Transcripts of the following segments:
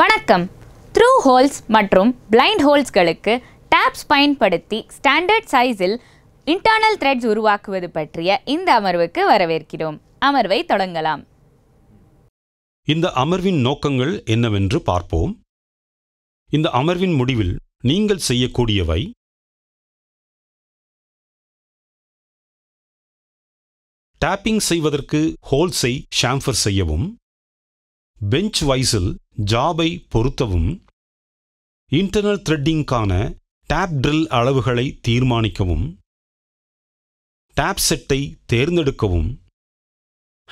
வணக்கம். Through holes மற்றும் blind ஹோல்ஸ்களுக்கு tabs பயன்படுத்தி ஸ்டாண்டர்ட் சைஸில் இன்டர்னல் த்ரெட்ஸ் உருவாக்குவது பற்றிய இந்த அமர்வுக்கு வரவேற்கிறோம். அமர்வை தொடங்கலாம். இந்த அமர்வின் நோக்கங்கள் என்னவென்று பார்ப்போம். இந்த அமர்வின் முடிவில் நீங்கள் செய்யக்கூடியவை: டேப்பிங் செய்வதற்கு ஹோல்ஸை ஷாம்ஃபர் செய்யவும், பெஞ்ச் வைஸில் ஜாபை பொருத்தவும், இன்டர்னல் த்ரெட்டிங்கான டேப் ட்ரில் அளவுகளை தீர்மானிக்கவும், டேப் செட்டை தேர்ந்தெடுக்கவும்,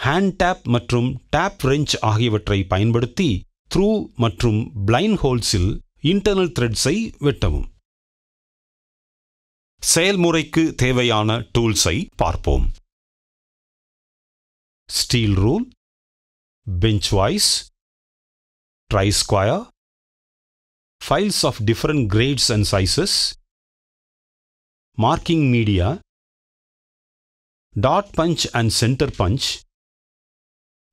ஹேண்ட் டேப் மற்றும் டேப் ரெஞ்ச் ஆகியவற்றை பயன்படுத்தி த்ரூ மற்றும் பிளைண்ட் ஹோல்ஸில் இன்டர்னல் த்ரெட்ஸை வெட்டவும். செயல்முறைக்கு தேவையான டூல்ஸை பார்ப்போம். Steel rule, bench vise, tri-square, files of different grades and sizes, marking media, dot punch and center punch,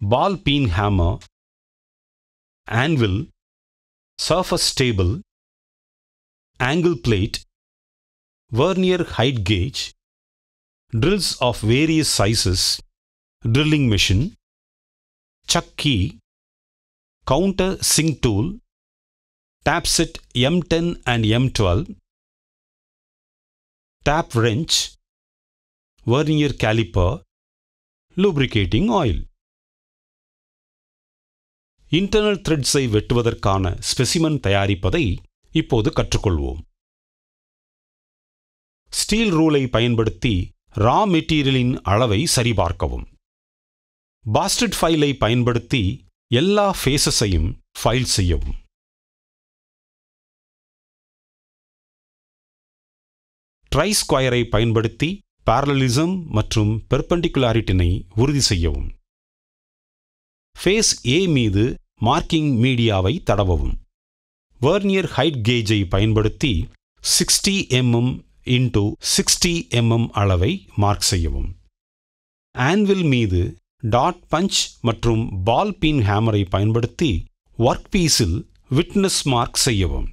ball peen hammer, anvil, surface table, angle plate, vernier height gauge, drills of various sizes, drilling machine, chuck key, counter sink tool, tap set M10 and M12, tap wrench, vernier caliper, lubricating oil. Internal த்ரெட்ஸை வெட்டுவதற்கான specimen தயாரிப்பதை இப்போது கற்றுக்கொள்வோம். Steel ரூலை பயன்படுத்தி ரா மெட்டீரியலின் அளவை சரிபார்க்கவும். பாஸ்டட் ஃபைலை பயன்படுத்தி எல்லா ஃபேஸஸையும் ஃபைல் செய்யவும். ட்ரை ஸ்கொயரை பயன்படுத்தி parallelism மற்றும் பெர்பெண்டிகுலாரிட்டினை உறுதி செய்யவும். ஃபேஸ் A மீது மார்க்கிங் மீடியாவை தடவவும். வெர்னியர் ஹைட் கேஜை பயன்படுத்தி 60 mm x 60 mm அளவை மார்க் செய்யவும். ஆன்வில் மீது டாட் பஞ்ச் மற்றும் பால் பீன் ஹேமரை பயன்படுத்தி ஒர்க் பீஸில் விட்னஸ் மார்க் செய்யவும்.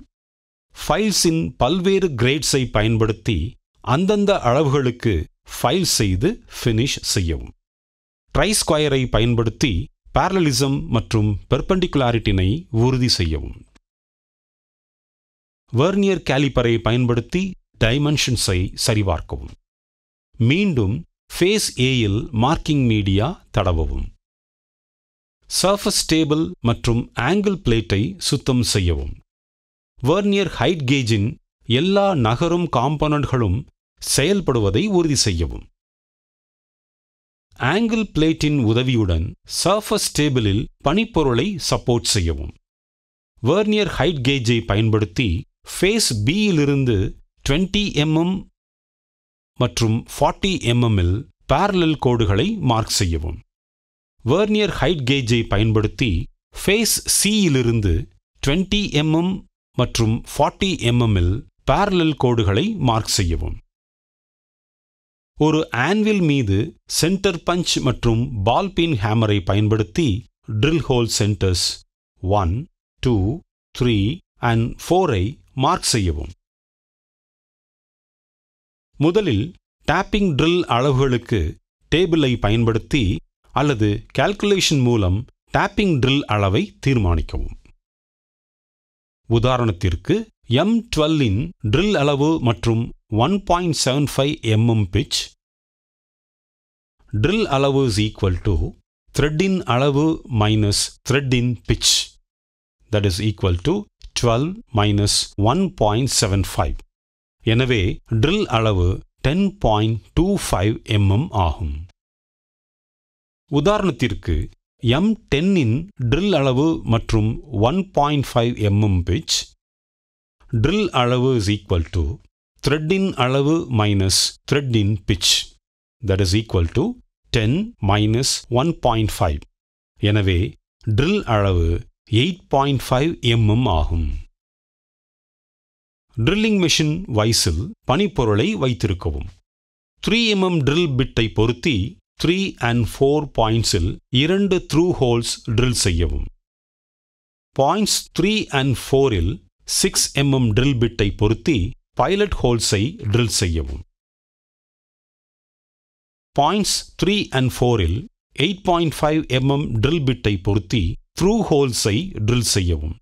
ஃபைல்ஸின் பல்வேறு கிரேட்ஸை பயன்படுத்தி அந்தந்த அளவுகளுக்கு ஃபைல் செய்து ஃபினிஷ் செய்யவும். ட்ரை ஸ்கொயரை பயன்படுத்தி parallelism மற்றும் பெர்பெண்டிகுலாரிட்டினை உறுதி செய்யவும். வெர்னியர் கேலிப்பரை பயன்படுத்தி டைமென்ஷன்ஸை சரிபார்க்கவும். மீண்டும் ஃபேஸ் ஏயில் மார்க்கிங் மீடியா தடவவும். சர்ஃபஸ் டேபிள் மற்றும் ஆங்கிள் பிளேட்டை சுத்தம் செய்யவும். வெர்னியர் ஹைட் கேஜின் எல்லா நகரும் காம்போனன்ட்களும் செயல்படுவதை உறுதி செய்யவும். ஆங்கிள் பிளேட்டின் உதவியுடன் சர்ஃபஸ் டேபிளில் பனிப்பொருளை சப்போர்ட் செய்யவும். வெர்னியர் ஹைட் கேஜை பயன்படுத்தி ஃபேஸ் பியிலிருந்து 20 mm மற்றும் 40 mm இல் parallel கோடுகளை மார்க் செய்யவும். வெர்னியர் ஹைட் கேஜை பயன்படுத்தி ஃபேஸ் சியிலிருந்து 20 mm மற்றும் 40 mm இல் parallel கோடுகளை மார்க் செய்யவும். ஒரு ஆன்வில் மீது சென்டர் பஞ்ச் மற்றும் பால் பீன் ஹேமரை பயன்படுத்தி ட்ரில் ஹோல் சென்டர்ஸ் 1, 2, 3 and 4ஐ மார்க் செய்யவும். முதலில் டேப்பிங் ட்ரில் அளவுகளுக்கு டேபிளை பயன்படுத்தி அல்லது கால்குலேஷன் மூலம் டேப்பிங் ட்ரில் அளவை தீர்மானிக்கவும். உதாரணத்திற்கு M12 இன் ட்ரில் அளவு மற்றும் 1.75 mm pitch. ட்ரில் அளவு is equal to த்ரெட்டின் அளவு minus threatening pitch, that is equal to 12 minus 1.75. எனவே ட்ரில் அளவு 10.25 mm ஆகும். உதாரணத்திற்கு M10 இன் ட்ரில் அளவு மற்றும் 1.5 mm pitch. ட்ரில் அளவு is equal to த்ரெட்டின் அளவு minus threatening pitch, that is equal to 10 minus 1.5. எனவே ட்ரில் அளவு 8.5 mm ஆகும். ட்ரில்லிங் மெஷின் வைஸில் பனிப்பொருளை வைத்திருக்கவும். 3 mm ட்ரில் பிட்டை பொருத்தி 3 and 4 பாயிண்ட்ஸில் 2 த்ரூ ஹோல்ஸ் ட்ரில் செய்யவும். பாயிண்ட்ஸ் 3 and 4 இல் 6 mm ட்ரில் பிட்டை பொருத்தி பைலட் ஹோல்ஸை ட்ரில் செய்யவும். பாயிண்ட்ஸ் 3 and 4 இல் 8.5 mm ட்ரில் பிட்டை பொருத்தி த்ரூ ஹோல்ஸை ட்ரில் செய்யவும்.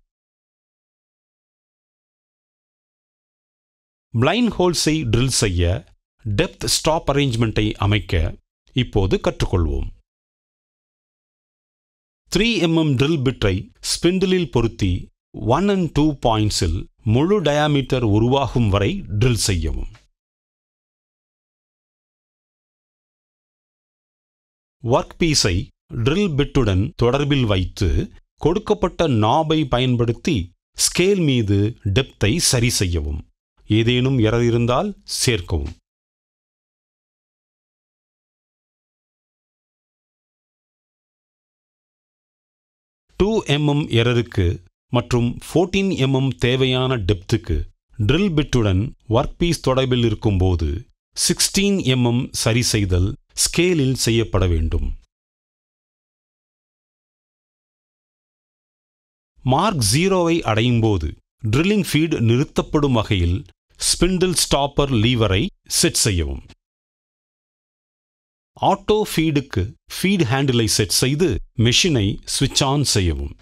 பிளைண்ட் ஹோல்ஸை ட்ரில் செய்ய டெப்த் ஸ்டாப் அரேஞ்ச்மெண்ட்டை அமைக்க இப்போது கற்றுக்கொள்வோம். 3 mm ட்ரில் பிட்டை ஸ்பிண்டிலில் பொருத்தி 1 and 2 பாயிண்ட்ஸில் முழு டயாமீட்டர் உருவாகும் வரை ட்ரில் செய்யவும். ஒர்க் பீஸை ட்ரில் பிட்டுடன் தொடர்பில் வைத்து கொடுக்கப்பட்ட நாபை பயன்படுத்தி ஸ்கேல் மீது டெப்த்தை சரி செய்யவும். ஏதேனும் எரர் இருந்தால் சேர்க்கவும். எரருக்கு மற்றும் 14 mm தேவையான டெப்த்துக்கு ட்ரில் பிட்டுடன் ஒர்க் பீஸ் தொடர்பில் இருக்கும்போது 16 mm சரி செய்தல் ஸ்கேலில் செய்யப்பட வேண்டும். மார்க் 0ஐ அடையும்போது ட்ரில்லிங் ஃபீட் நிறுத்தப்படும் வகையில் ஸ்பிண்டில் ஸ்டாப்பர் லீவரை செட் செய்யவும். ஆட்டோ ஃபீடுக்கு ஃபீட் ஹேண்டிலை செட் செய்து மெஷினை ஸ்விட்ச் ஆன் செய்யவும்.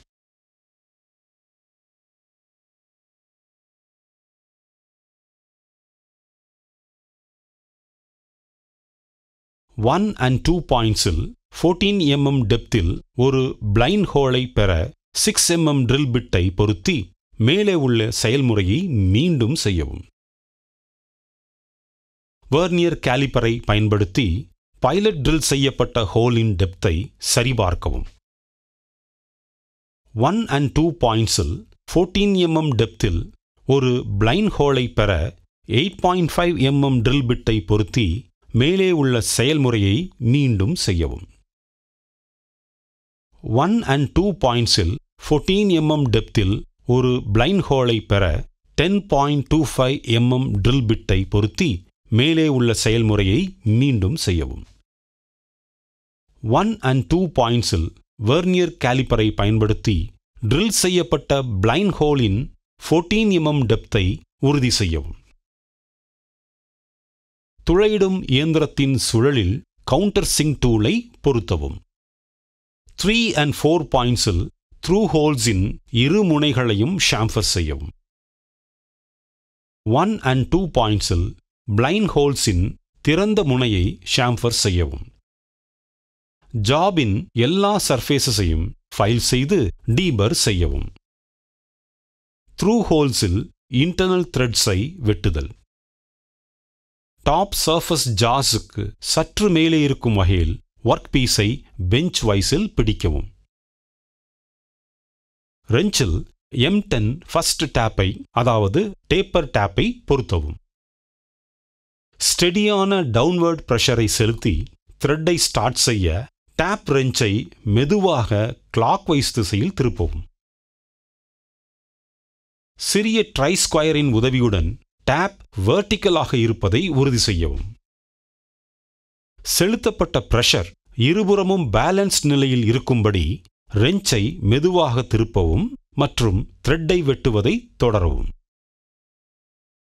ஒன் and 2 பாயிண்ட்ஸில் 14 mm டெப்த்தில் ஒரு பிளைண்ட் ஹோலை பெற 6 mm ட்ரில் பிட்டை பொருத்தி மேலே உள்ள செயல்முறையை மீண்டும் செய்யவும். வெர்னியர் கேலிப்பரை பயன்படுத்தி பைலட் ட்ரில் செய்யப்பட்ட ஹோலின் டெப்த்தை சரிபார்க்கவும். 1 and 2 பாயிண்ட்ஸில் 14 mm டெப்த்தில் ஒரு பிளைண்ட் ஹோலை பெற 8.5 mm ட்ரில் பிட்டை பொருத்தி மேலே உள்ள செயல்முறையை மீண்டும் செய்யவும். 1 and 2 பாயிண்ட்ஸில் 14 mm டெப்த்தில் ஒரு பிளைண்ட் ஹோலை பெற 10.25 mm ட்ரில் பிட்டை பொருத்தி மேலே உள்ள செயல்முறையை மீண்டும் செய்யவும். 1 and 2 பாயிண்ட்ஸில் வெர்னியர் கேலிப்பரை பயன்படுத்தி ட்ரில் செய்யப்பட்ட பிளைண்ட் ஹோலின் 14 mm டெப்த்தை உறுதி செய்யவும். துளையிடும் இயந்திரத்தின் சுழலில் கவுண்டர் சிங்க் டூலை பொருத்தவும். 3 and 4 பாயிண்ட்ஸில் த்ரூ ஹோல்ஸின் இரு முனைகளையும் ஷாம்பர் செய்யவும். 1 and 2 பாயிண்ட்ஸில் பிளைண்ட் ஹோல்ஸின் திறந்த முனையை ஷாம்பர் செய்யவும். ஜாபின் எல்லா சர்ஃபேஸையும் ஃபைல் செய்து டீபர் செய்யவும். த்ரூ ஹோல்ஸில் இன்டர்னல் த்ரெட்ஸை வெட்டுதல். டாப் சர்ஃபஸ் ஜாஸுக்கு சற்று மேலே இருக்கும் வகையில் ஒர்க் பீஸை பெஞ்ச் வைஸில் பிடிக்கவும். ரெஞ்சில் M10 ஃபர்ஸ்ட் டேப்பை அதாவது டேப்பர் டேப்பை பொருத்தவும். ஸ்டெடியான டவுன்வர்ட் பிரஷரை செலுத்தி த்ரெட்டை ஸ்டார்ட் செய்ய டேப் ரெஞ்சை மெதுவாக கிளாக்வைஸ் திசையில் திருப்பவும். சிறிய ட்ரை ஸ்கொயரின் உதவியுடன் டேப் வெர்டிக்கலாக இருப்பதை உறுதி செய்யவும். செலுத்தப்பட்ட பிரஷர் இருபுறமும் பேலன்ஸ் நிலையில் இருக்கும்படி ரெஞ்சை மெதுவாக திருப்பவும் மற்றும் த்ரெட்டை வெட்டுவதை தொடரவும்.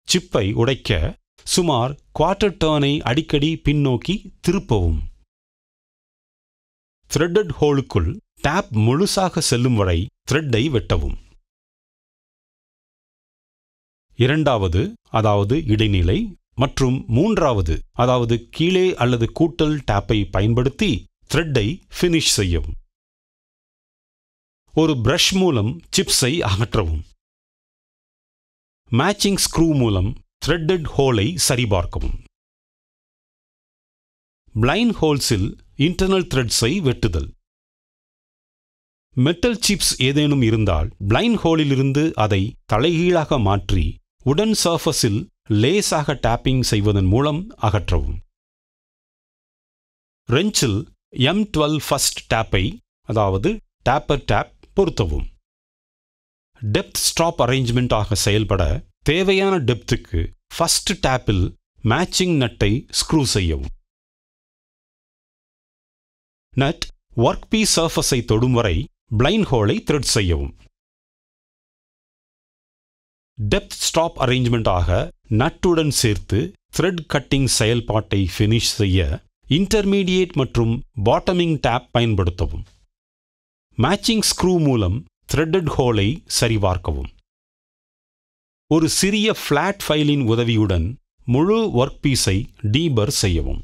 சிப்பை உடைக்க சுமார் குவார்ட்டர் டர்னை அடிக்கடி பின்னோக்கி திருப்பவும். த்ரெட்டட் ஹோலுக்குள் டேப் முழுசாக செல்லும் வரை த்ரெட்டை வெட்டவும். இரண்டாவது அதாவது இடைநிலை மற்றும் மூன்றாவது அதாவது கீழே அல்லது கூட்டல் டேப்பை பயன்படுத்தி த்ரெட்டை ஃபினிஷ் செய்யவும். ஒரு பிரஷ் மூலம் சிப்ஸை அகற்றவும். மேட்சிங் ஸ்க்ரூ மூலம் த்ரெட்டட் ஹோலை சரிபார்க்கவும். பிளைண்ட் ஹோல்ஸில் இன்டர்னல் த்ரெட்ஸை வெட்டுதல். மெட்டல் சிப்ஸ் ஏதேனும் இருந்தால் பிளைண்ட் ஹோலிலிருந்து அதை தலைகீழாக மாற்றி உடன் சர்ஃபஸில் லேசாக டேப்பிங் செய்வதன் மூலம் அகற்றவும். ரெஞ்சில் M12 ஃபர்ஸ்ட் டேப்பை அதாவது டேப்பர் டேப் பொருத்தவும். டெப்த் ஸ்டாப் அரேஞ்ச்மெண்டாக செயல்பட தேவையான டெப்த்துக்கு ஃபர்ஸ்ட் டேப்பில் மேட்சிங் நட்டை ஸ்க்ரூ செய்யவும். நட் ஒர்க் பீஸ் சர்ஃபஸை தொடும் வரை பிளைண்ட் ஹோலை த்ரெட் செய்யவும். டெப்த் ஸ்டாப் அரேஞ்ச்மெண்ட் ஆக நட்டுடன் சேர்த்து த்ரெட் கட்டிங் செயல்பாட்டை ஃபினிஷ் செய்ய இன்டர்மீடியேட் மற்றும் பாட்டமிங் டேப் பயன்படுத்தவும். மேட்சிங் ஸ்க்ரூ மூலம் த்ரெட்டட் ஹோலை சரிபார்க்கவும். ஒரு சிறிய ஃப்ளாட் ஃபைலின் உதவியுடன் முழு ஒர்க் பீஸை டீபர் செய்யவும்.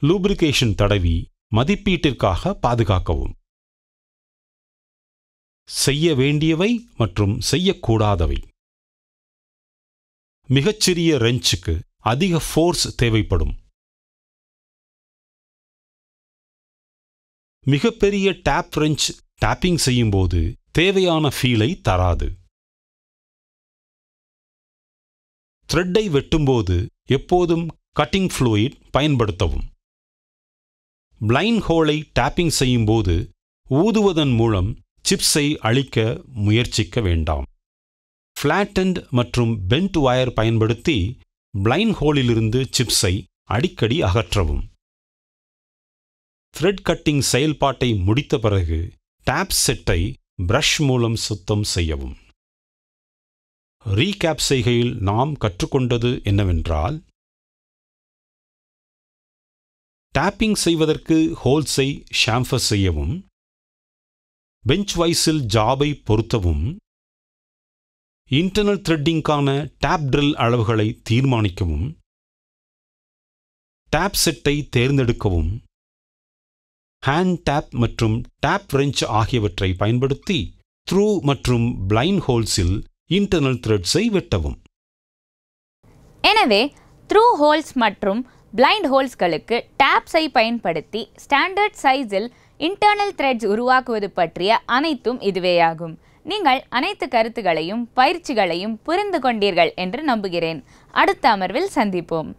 லூப்ரிகேஷன் தடவி மதிப்பீட்டிற்காக பாதுகாக்கவும். செய்ய வேண்டியவை மற்றும் செய்யக்கூடாதவை. மிகச்சிறிய ரெஞ்சுக்கு அதிக ஃபோர்ஸ் தேவைப்படும். மிகப்பெரிய டேப் ரெஞ்ச் டேப்பிங் செய்யும்போது தேவையான ஃபீலை தராது. த்ரெட்டை வெட்டும்போது எப்போதும் கட்டிங் ஃப்ளூயிட் பயன்படுத்தவும். பிளைண்ட் ஹோலை டேப்பிங் செய்யும்போது ஊதுவதன் மூலம் சிப்ஸை அழிக்க முயற்சிக்க வேண்டாம். ஃப்ளாட்டன்ட் மற்றும் பெண்ட் வயர் பயன்படுத்தி பிளைண்ட் ஹோலிலிருந்து சிப்ஸை அடிக்கடி அகற்றவும். த்ரெட் கட்டிங் செயல்பாட்டை முடித்த பிறகு டேப் செட்டை பிரஷ் மூலம் சுத்தம் செய்யவும். ரீகேப் செய்கையில் நாம் கற்றுக்கொண்டது என்னவென்றால், டேப்பிங் செய்வதற்கு ஹோல்ஸை ஷாம்பர் செய்யவும், பெஞ்ச் வைஸில் ஜாபை பொருத்தவும், இன்டர்னல் த்ரெட்டிங்கான டேப் ட்ரில் அளவுகளை தீர்மானிக்கவும், டேப் செட்டை தேர்ந்தெடுக்கவும், ஹேண்ட் டேப் மற்றும் டேப் ரெஞ்ச் ஆகியவற்றை பயன்படுத்தி த்ரூ மற்றும் பிளைண்ட் ஹோல்ஸில் இன்டர்னல் த்ரெட்ஸை வெட்டவும். எனவே த்ரூ ஹோல்ஸ் மற்றும் பிளைண்ட் ஹோல்ஸ்களுக்கு டேப்ஸை பயன்படுத்தி ஸ்டாண்டர்ட் சைஸில் இன்டர்னல் த்ரெட்ஸ் உருவாக்குவது பற்றிய அனைத்தும் இதுவேயாகும். நீங்கள் அனைத்து கருத்துகளையும் பயிற்சிகளையும் புரிந்து கொண்டீர்கள் என்று நம்புகிறேன். அடுத்த அமர்வில் சந்திப்போம்.